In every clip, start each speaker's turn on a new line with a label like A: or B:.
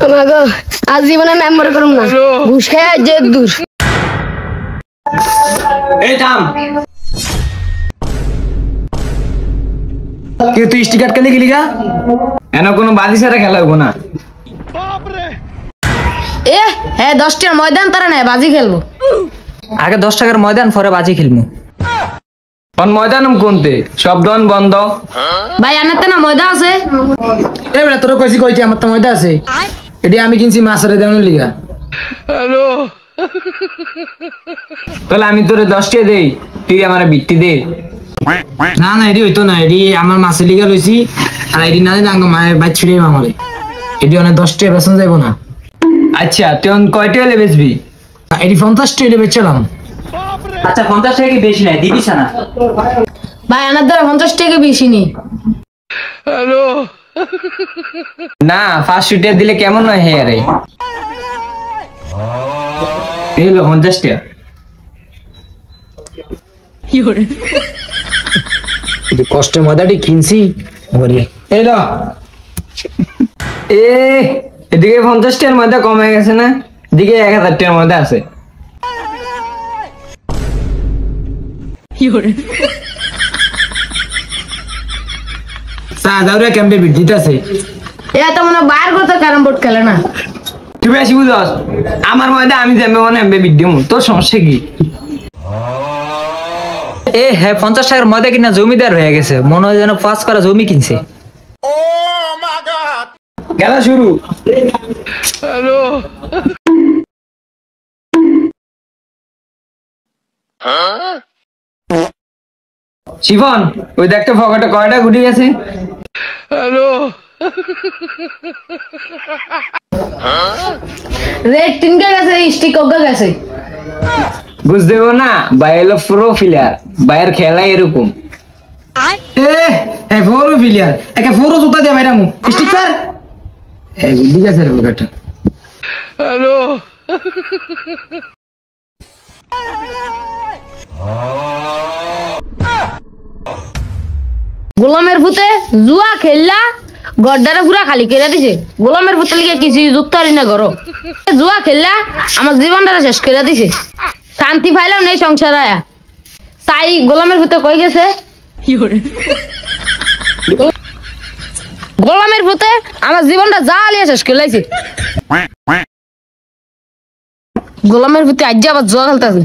A: আমাগো আজ জীবনে মেম্বার করুম না, ঘুষ খায় যে দূর।
B: এই থাম, কি তুই স্টিকার খেলে গেলি গা? এনে কোনো বাজি ছাড়া খেলা হইব না।
A: হ্যাঁ 10 টাকার ময়দান তারা নাই, বাজি খেলবো।
C: আগে 10 টাকার ময়দান, পরে বাজি খেলবো।
B: কোন ময়দান কোনতে? সব দোকান বন্ধ।
A: ভাই আনাতে না ময়দা আছে?
C: এ বেটা তোর কইছি কইছি আমার তো ময়দা আছে। এটি আমি কিনছি মাছের দামের লিগা।
B: তাহলে আমি তোরে 10 টাকা দেই, তুই আমার বিট্টি দে।
C: না না এটি হইতো না, এটি আমার মাছের লিগা লইছি। আর এটি না দিলে আমার মায়ের বাইক ছিড়ে মামলে। এটি অনেক 10 টাকা বেতন যাইব না।
B: আচ্ছা তুই কয়টা হলে বেচবি?
C: এটি 50 টাকা বেচলাম।
D: আচ্ছা 50 টাকা কি বেশি নাই? দিবি না
A: ভাই আনার দ্বারা 50 টাকা বেশি নেই।
B: না 500 টাকা দিলে কেমন হয় হে রে? এই হলো 50 টাকা।
C: কষ্টে ময়দাটি কিনছি। এই ল
B: এদিকে 50 টাকার মধ্যে কমে গেছে না, এদিকে 1000 টাকার মধ্যে আছে।
C: দাউরে ক্যাম্পে বিদ্যুৎ আছে।
A: এটা তো মনে বাইর করতে ক্যারাম বোর্ড খেলে না।
B: তুই বেশি বুঝস, আমার মধ্যে আমি যাবে মনে এমবে বিদ্যুৎ, তোর সমস্যা কি?
C: হ্যাঁ 50 টাকার ময়দা কিনা জমিদার হয়ে গেছে, মনে হয় যেন 5 করা জমি কিনছে।
B: খেলা শুরু। শিবন ওই দেখতে ফকাটা কয়টা গুটি গেছে?
A: রেড 3 গেছে, স্টিক গেছে।
B: বুঝতে দেবো না, বাইরে প্রো প্লেয়ার, বাইরের খেলাই এরকম।
C: ফোরো ফিলিয়ার একে ফোরো জুতা দিয়ে বাইরামু স্টিকার। ঠিক আছে রে ফকাটা।
A: গোলামের ভূতে জুয়া খেললা গড্ডারে পুরা খালি করে দিছে। গোলামের ভূতে লিগে কিছু যুক্ত হলি না ঘর, জুয়া খেললা আমার জীবনটা শেষ করে দিছে। শান্তি পাইলাম নেই সংসার আয়া, তাই গোলামের ভূতে কই গেছে। গোলামের ভূতে আমার জীবনটা জ্বালিয়ে শেষ করে লাইছে। গোলামের ভূতে আজ আবার জুয়া খেলতেছে।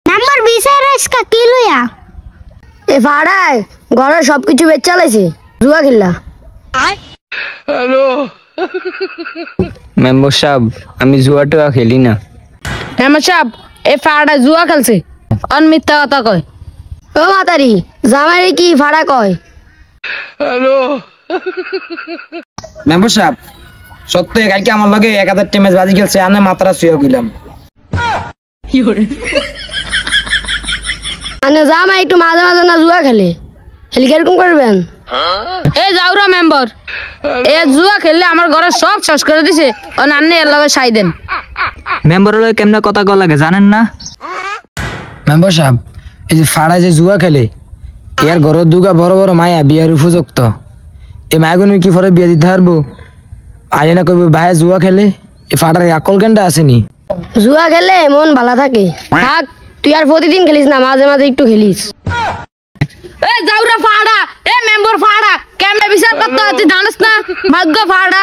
E: নাম্বার 20 এর ইসকা কি লইয়া
A: এ ফাড়ায় ঘরে সবকিছু বেচ চালাইছে, জুয়া খেললা।
B: মেম্বার সাহেব আমি জুয়া টুয়া খেলি না।
A: মেম্বার সাহেব এ ফাড়ায় জুয়া খেলছে, অন মিথ্যা কথা কয়। ও মাতারি জামাই কি ফাড়া কয়?
C: মেম্বার সাহেব সত্য কালকে আমার লগে 1000 টা ম্যাচ বাজি খেলছে, আনে মাত্রা শুয়ে গেলাম।
A: মানে জামাই একটু মাঝে মাঝে না জুয়া খেলে, খেলে কিরকম করবেন? এ যাওরা মেম্বার, এ জুয়া খেললে আমার ঘরে সব শেষ করে দিছে, ও নান্নে এর লগে সাই দেন।
C: মেম্বার হলে কেমনে কথা কল লাগে জানেন না? মেম্বার সাহেব এই যে ফাড়ায় যে জুয়া খেলে, এর ঘরের দুগা বড় বড় মায়া বিয়ার উপযুক্ত। এই মায়াগুনি কি পরে বিয়ে দিতে পারবো? আইনে না কইবে ভাই জুয়া খেলে, এই ফাড়ার আকল কেনটা আসেনি।
A: জুয়া খেলে মন ভালো থাকে। থাক তুই আর প্রতিদিন খেলিস না, মাঝে মাঝে একটু খেলিস। এ যাওরা ফাড়া, এ মেম্বার ফাড়া, কেমনে বিচার করতে আছিস জানিস না? ভাগ্য ফাড়া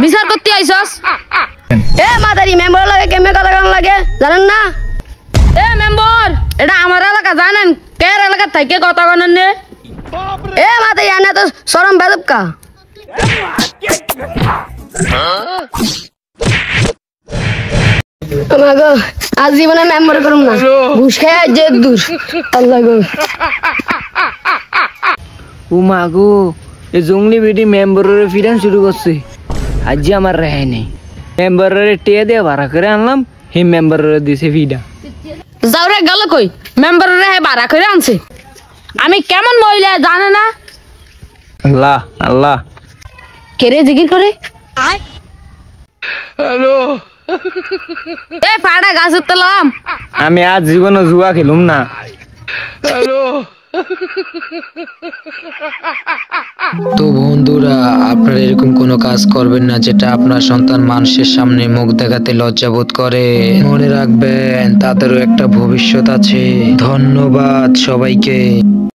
A: বিচার করতে আইছস। এ মাদারি মেম্বার লাগে কেমনে কথা কেমন লাগে জানেন না? এ মেম্বার এটা আমার এলাকা, জানেন কের এলাকা থেকে কথা কনেন নে? এ মাদারি আনে তো শরম বেদবকা। আমাগো আজ জীবনে মেম্বার করুম না, ঘুষ খায় যে দূর। আল্লাহ গো
B: ও মা গো, এই জঙ্গলি বেটি মেম্বারের ফিরান শুরু করছে। আজ আমার রেহাই নেই, মেম্বারের টিয়া দিয়ে ভাড়া করে আনলাম, হে মেম্বারের দিছে ফিডা।
A: যাওরে গেল কই? মেম্বারের ভাড়া করে আনছে। আমি কেমন মহিলা জানে না?
B: আল্লাহ আল্লাহ
A: কেরে জিকির করে এ ফাড়া গাছ উঠলাম।
B: আমি আজ জীবনে জুয়া খেলুম না।
C: তো বন্ধুরা, আপনারা এরকম কোনো কাজ করবেন না যেটা আপনার সন্তান মানুষের সামনে মুখ দেখাতে লজ্জাবোধ করে। মনে রাখবেন তাদেরও একটা ভবিষ্যৎ আছে। ধন্যবাদ সবাইকে।